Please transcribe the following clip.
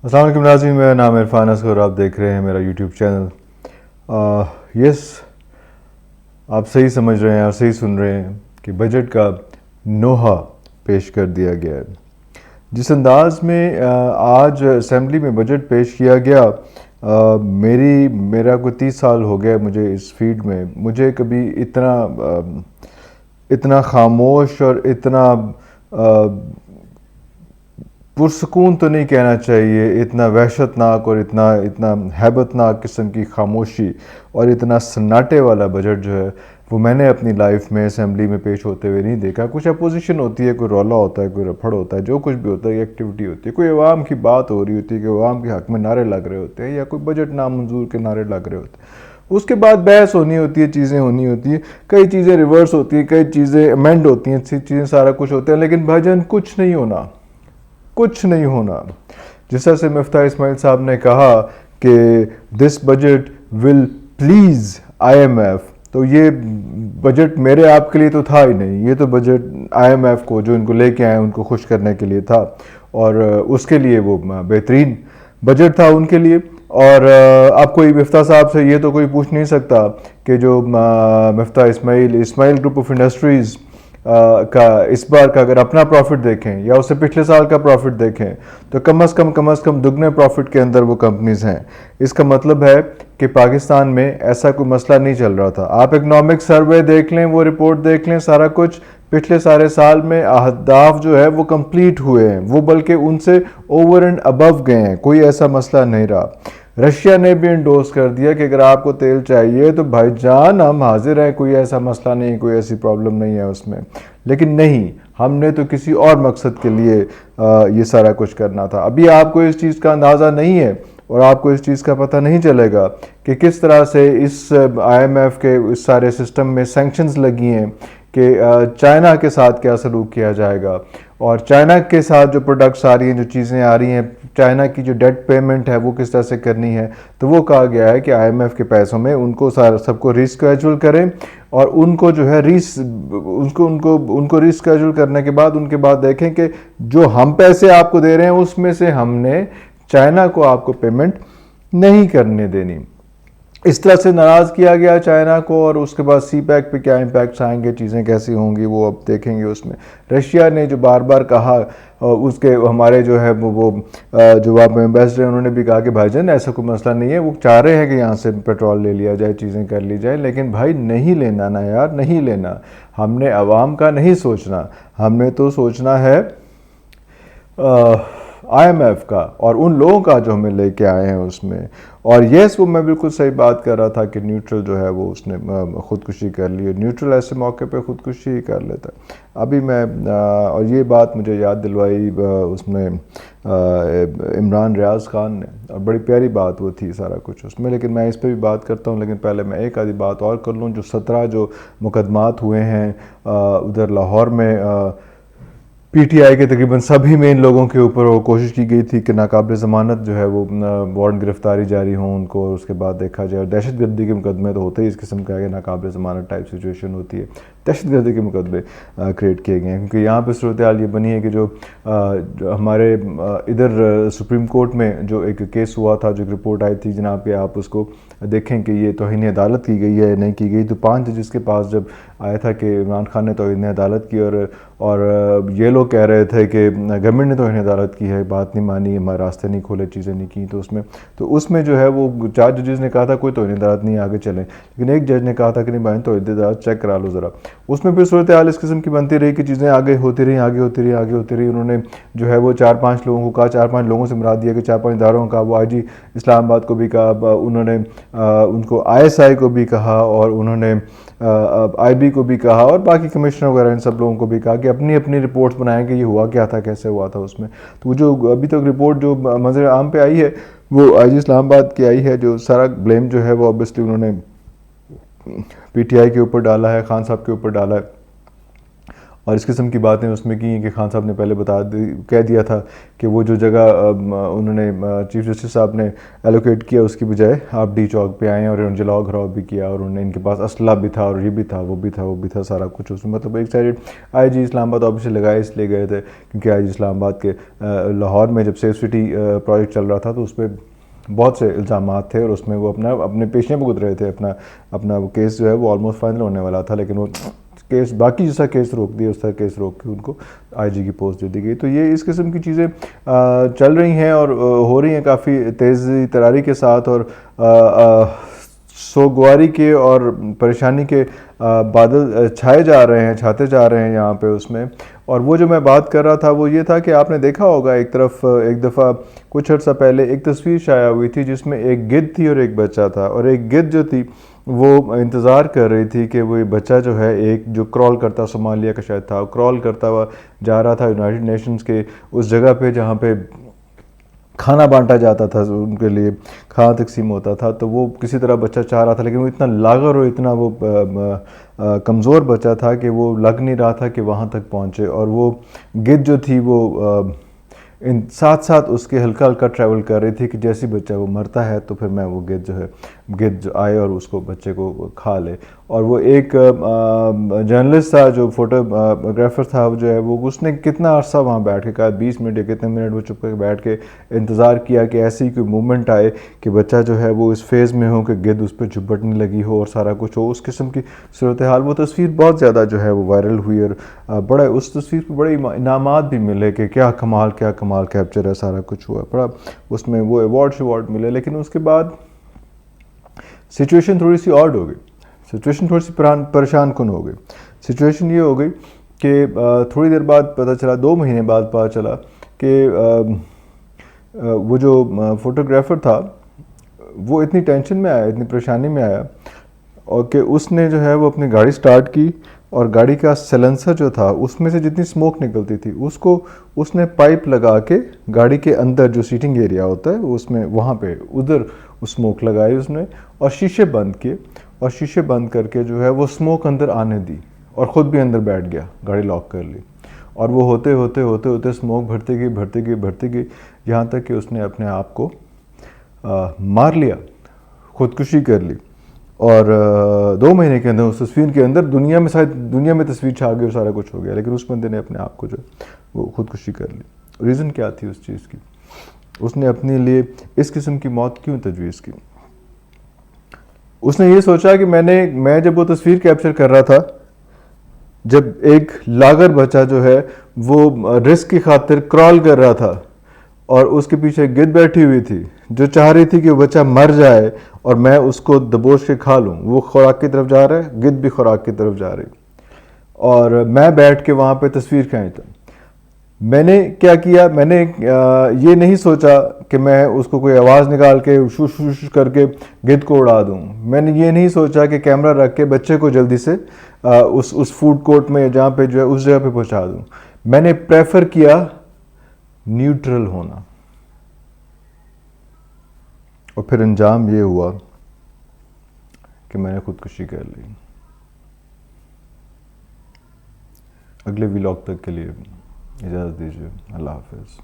السلام علیکم ناظرین، میرا نام عرفان اصغر اور آپ دیکھ رہے ہیں میرا یوٹیوب چینل۔ یس، آپ صحیح سمجھ رہے ہیں اور صحیح سن رہے ہیں کہ بجٹ کا نوحہ پیش کر دیا گیا ہے۔ جس انداز میں آج اسمبلی میں بجٹ پیش کیا گیا، میرا کوئی 30 سال ہو گیا مجھے اس فیلڈ میں، مجھے کبھی اتنا خاموش اور اتنا پرسکون تو نہیں کہنا چاہیے، اتنا وحشت ناک اور اتنا ہیبت ناک قسم کی خاموشی اور اتنا سناٹے والا بجٹ جو ہے وہ میں نے اپنی لائف میں اسمبلی میں پیش ہوتے ہوئے نہیں دیکھا۔ کچھ اپوزیشن ہوتی ہے، کوئی رولا ہوتا ہے، کوئی رپھڑ ہوتا ہے، جو کچھ بھی ہوتا ہے، ایکٹیویٹی ہوتی ہے، کوئی عوام کی بات ہو رہی ہوتی ہے کہ عوام کے حق میں نعرے لگ رہے ہوتے ہیں یا کوئی بجٹ نامنظور کے نعرے لگ رہے ہوتے ہیں۔ اس کے بعد بحث ہونی ہوتی ہے، چیزیں ہونی ہوتی ہیں، کئی چیزیں ریورس ہوتی ہیں، کئی چیزیں امینڈ ہوتی ہیں، چیزیں سارا کچھ ہوتا ہے، لیکن بھائی جان کچھ نہیں ہونا، کچھ نہیں ہونا۔ جس طرح سے مفتاح اسماعیل صاحب نے کہا کہ this budget will please I M F, تو یہ بجٹ میرے آپ کے لیے تو تھا ہی نہیں، یہ تو بجٹ آئی ایم ایف کو جو ان کو لے کے آئے ان کو خوش کرنے کے لیے تھا، اور اس کے لیے وہ بہترین بجٹ تھا ان کے لیے۔ اور اب کوئی مفتاح صاحب سے یہ تو کوئی پوچھ نہیں سکتا کہ جو مفتاح اسماعیل گروپ آف انڈسٹریز کا اس بار کا اگر اپنا پروفٹ دیکھیں یا اس سے پچھلے سال کا پروفٹ دیکھیں تو کم از کم دگنے پروفٹ کے اندر وہ کمپنیز ہیں۔ اس کا مطلب ہے کہ پاکستان میں ایسا کوئی مسئلہ نہیں چل رہا تھا۔ آپ اکنامک سروے دیکھ لیں، وہ رپورٹ دیکھ لیں، سارا کچھ پچھلے سارے سال میں اہداف جو ہے وہ کمپلیٹ ہوئے ہیں، وہ بلکہ ان سے اوور اینڈ ابو گئے ہیں، کوئی ایسا مسئلہ نہیں رہا۔ رشیا نے بھی انڈورس کر دیا کہ اگر آپ کو تیل چاہیے تو بھائی جان ہم حاضر ہیں، کوئی ایسا مسئلہ نہیں، کوئی ایسی پرابلم نہیں ہے اس میں۔ لیکن نہیں، ہم نے تو کسی اور مقصد کے لیے یہ سارا کچھ کرنا تھا۔ ابھی آپ کو اس چیز کا اندازہ نہیں ہے اور آپ کو اس چیز کا پتہ نہیں چلے گا کہ کس طرح سے اس آئی ایم ایف کے اس سارے سسٹم میں سینکشنز لگی ہیں کہ چائنا کے ساتھ کیا سلوک کیا جائے گا، اور چائنا کے ساتھ جو پروڈکٹس آ رہی ہیں، جو چیزیں آ رہی ہیں، چائنا کی جو ڈیٹ پیمنٹ ہے وہ کس طرح سے کرنی ہے۔ تو وہ کہا گیا ہے کہ آئی ایم ایف کے پیسوں میں ان کو سب کو ریسکیجول کریں، اور ان کو جو ہے ان کو ریسکیجول کرنے کے بعد ان کے بعد دیکھیں کہ جو ہم پیسے آپ کو دے رہے ہیں اس میں سے ہم نے چائنا کو آپ کو پیمنٹ نہیں کرنے دینی۔ اس طرح سے ناراض کیا گیا چائنا کو، اور اس کے بعد سی پیک پہ کیا امپیکٹس آئیں گے، چیزیں کیسی ہوں گی وہ اب دیکھیں گے۔ اس میں رشیا نے جو بار بار کہا، اس کے ہمارے جو ہے وہ جو وہاں پہ ایمبیسڈر ہیں انہوں نے بھی کہا کہ بھائی جان ایسا کوئی مسئلہ نہیں ہے، وہ چاہ رہے ہیں کہ یہاں سے پیٹرول لے لیا جائے، چیزیں کر لی جائیں، لیکن بھائی نہیں لینا نا یار، نہیں لینا۔ ہم نے عوام کا نہیں سوچنا، ہم نے تو سوچنا ہے آئی ایم ایف کا اور ان لوگوں کا جو ہمیں لے کے آئے ہیں اس میں۔ اور یس، وہ میں بالکل صحیح بات کر رہا تھا کہ نیوٹرل جو ہے وہ اس نے خودکشی کر لی، اور نیوٹرل ایسے موقع پہ خودکشی ہی کر لیتا ہے۔ ابھی میں اور یہ بات مجھے یاد دلوائی اس میں عمران ریاض خان نے، اور بڑی پیاری بات وہ تھی سارا کچھ اس میں، لیکن میں اس پہ بھی بات کرتا ہوں، لیکن پہلے میں ایک آدھی بات اور کر لوں۔ جو 17 جو مقدمات ہوئے ہیں ادھر لاہور میں، پی ٹی آئی کے تقریباً سبھی میں ان لوگوں کے اوپر وہ کوشش کی گئی تھی کہ ناقابل ضمانت جو ہے وہ وارنٹ گرفتاری جاری ہوں ان کو، اس کے بعد دیکھا جائے، اور دہشت گردی کے مقدمے تو ہوتے ہی اس قسم کا ہے کہ ناقابل ضمانت ٹائپ سچویشن ہوتی ہے، دہشت گردی کے مقدمے کریٹ کیے گئے ہیں، کیونکہ یہاں پہ صورتحال یہ بنی ہے کہ جو ہمارے ادھر سپریم کورٹ میں جو ایک کیس ہوا تھا، جو ایک رپورٹ آئی تھی جناب کہ آپ اس کو دیکھیں کہ یہ توہین عدالت کی گئی ہے یا نہیں کی گئی، تو 5 جس کے پاس جب آیا تھا کہ عمران خان نے توہین عدالت کی، اور یہ لوگ کہہ رہے تھے کہ گورنمنٹ نے توہین عدالت کی ہے، بات نہیں مانی، ہمارے راستے نہیں کھولے، چیزیں نہیں کی، تو اس میں جو ہے وہ 4 ججز نے کہا تھا کوئی توہین عدالت نہیں، آگے چلیں، لیکن ایک جج نے کہا تھا کہ نہیں بھائی توہین عدالت چیک کرا لو ذرا۔ اس میں پھر صورتحال اس قسم کی بنتی رہی کہ چیزیں آگے ہوتی رہی، انہوں نے جو ہے وہ 4-5 لوگوں کو کہا، 4-5 لوگوں سے مراد دیا کہ 4-5 اداروں کا، وہ آئی جی اسلام آباد کو بھی کہا، انہوں نے ان کو آئی ایس آئی کو بھی کہا، اور انہوں نے آئی بی کو بھی کہا، اور باقی کمشنر وغیرہ ان سب لوگوں کو بھی کہا کہ اپنی اپنی رپورٹس بنائیں کہ یہ ہوا کیا تھا، کیسے ہوا تھا اس میں۔ تو وہ جو ابھی تک رپورٹ جو منظر عام پہ آئی ہے وہ آئی جی اسلام آباد کی آئی ہے، جو سارا بلیم جو ہے وہ اوبیسلی انہوں نے پی ٹی آئی کے اوپر ڈالا ہے، خان صاحب کے اوپر ڈالا ہے، اور اس قسم کی باتیں اس میں کی ہیں کہ خان صاحب نے پہلے کہہ دیا تھا کہ وہ جو جگہ انہوں نے چیف جسٹس صاحب نے ایلوکیٹ کیا اس کی بجائے آپ ڈی چوک پہ آئے ہیں، اور انہوں نے جلاؤ گھراؤ بھی کیا، اور انہوں نے ان کے پاس اسلحہ بھی تھا، اور یہ بھی تھا، وہ بھی تھا، وہ بھی تھا، سارا کچھ اس میں مطلب ایک سائڈ آئی جی اسلام آباد آفس سے لگائے اس لیے گئے تھے کیونکہ آئی جی اسلام آباد کے لاہور میں جب سیف سٹی پروجیکٹ چل رہا تھا تو اس پہ بہت سے الزامات تھے، اور اس میں وہ اپنے پیشیاں بھگت رہے تھے، اپنا وہ کیس جو ہے وہ آلموسٹ فائنل ہونے والا تھا، لیکن وہ کیس باقی جیسا کیس روک دیا اس طرح کیس روک کے ان کو آئی جی کی پوسٹ دے دی گئی۔ تو یہ اس قسم کی چیزیں چل رہی ہیں اور ہو رہی ہیں کافی تیزی تراری کے ساتھ، اور سوگواری کے اور پریشانی کے بادل چھاتے جا رہے ہیں یہاں پہ اس میں۔ اور وہ جو میں بات کر رہا تھا وہ یہ تھا کہ آپ نے دیکھا ہوگا ایک دفعہ کچھ عرصہ پہلے ایک تصویر شائع ہوئی تھی جس میں ایک گدھ تھی اور ایک بچہ تھا، اور ایک گدھ جو تھی وہ انتظار کر رہی تھی کہ وہ بچہ جو ہے ایک جو کرال کرتا صومالیہ کا شاید تھا، کرال کرتا ہوا جا رہا تھا یونائٹڈ نیشنز کے اس جگہ پہ جہاں پہ کھانا بانٹا جاتا تھا، ان کے لیے کھانا تقسیم ہوتا تھا، تو وہ کسی طرح بچہ چاہ رہا تھا، لیکن وہ اتنا لاغر اور اتنا وہ کمزور بچہ تھا کہ وہ لگ نہیں رہا تھا کہ وہاں تک پہنچے، اور وہ گدھ جو تھی وہ ساتھ ساتھ اس کے ہلکا ہلکا ٹریول کر رہی تھی کہ جیسی بچہ وہ مرتا ہے تو پھر میں وہ گدھ جو آئے اور اس کو بچے کو کھا لے۔ اور وہ ایک جرنلسٹ تھا جو فوٹوگرافر تھا جو ہے وہ اس نے کتنا عرصہ وہاں بیٹھ کے کہا 20 منٹ یا کتنے منٹ وہ چپ کر کے بیٹھ کے انتظار کیا کہ ایسی کوئی مومنٹ آئے کہ بچہ جو ہے وہ اس فیز میں ہو کہ گدھ اس پہ جھپٹنے لگی ہو اور سارا کچھ ہو، اس قسم کی صورتحال۔ وہ تصویر بہت زیادہ جو ہے وہ وائرل ہوئی، اور بڑا اس تصویر پہ بڑے انعامات بھی ملے کہ کیا کمال کیپچر ہے، سارا کچھ ہوا، بڑا اس میں وہ ایوارڈ ملے۔ لیکن اس کے بعد سچویشن تھوڑی سی آڈ ہو گئی، سچویشن تھوڑی سی پریشان کن ہو گئی۔ سچویشن یہ ہو گئی کہ تھوڑی دیر بعد پتہ چلا، 2 مہینے بعد پتہ چلا کہ وہ جو فوٹوگرافر تھا وہ اتنی ٹینشن میں آیا، اتنی پریشانی میں آیا، اور کہ اس نے جو ہے وہ اپنی گاڑی سٹارٹ کی، اور گاڑی کا سیلنسر جو تھا اس میں سے جتنی سموک نکلتی تھی اس نے پائپ لگا کے گاڑی کے اندر جو سیٹنگ ایریا ہوتا ہے اس میں وہاں پہ ادھر سموک لگائی اس نے، اور شیشے بند کیے، اور شیشے بند کر کے جو ہے وہ سموک اندر آنے دی، اور خود بھی اندر بیٹھ گیا، گاڑی لاک کر لی، اور وہ ہوتے سموک بھرتی گئی یہاں تک کہ اس نے اپنے آپ کو مار لیا، خودکشی کر لی۔ اور 2 مہینے کے اندر اس تصویر کے اندر دنیا میں تصویر چھا گئی اور سارا کچھ ہو گیا، لیکن اس بندے نے اپنے آپ کو جو وہ خودکشی کر لی۔ ریزن کیا تھی اس چیز کی؟ اس نے اپنے لیے اس قسم کی موت کیوں تجویز کی؟ اس نے یہ سوچا کہ میں جب وہ تصویر کیپچر کر رہا تھا، جب ایک لاغر بچہ جو ہے وہ رسک کی خاطر کرال کر رہا تھا، اور اس کے پیچھے گدھ بیٹھی ہوئی تھی جو چاہ رہی تھی کہ وہ بچہ مر جائے اور میں اس کو دبوچ کے کھا لوں، وہ خوراک کی طرف جا رہا ہے، گدھ بھی خوراک کی طرف جا رہی، اور میں بیٹھ کے وہاں پہ تصویر کھینچتا۔ میں نے کیا کیا؟ میں نے یہ نہیں سوچا کہ میں اس کو کوئی آواز نکال کے شوش کر کے گدھ کو اڑا دوں، میں نے یہ نہیں سوچا کہ کیمرہ رکھ کے بچے کو جلدی سے اس فوڈ کورٹ میں جہاں پہ جو ہے اس جگہ پہ پہنچا دوں۔ میں نے پریفر کیا نیوٹرل ہونا، اور پھر انجام یہ ہوا کہ میں نے خودکشی کر لی۔ اگلے ولاگ تک کے لیے اجازت دیجیے، اللہ حافظ۔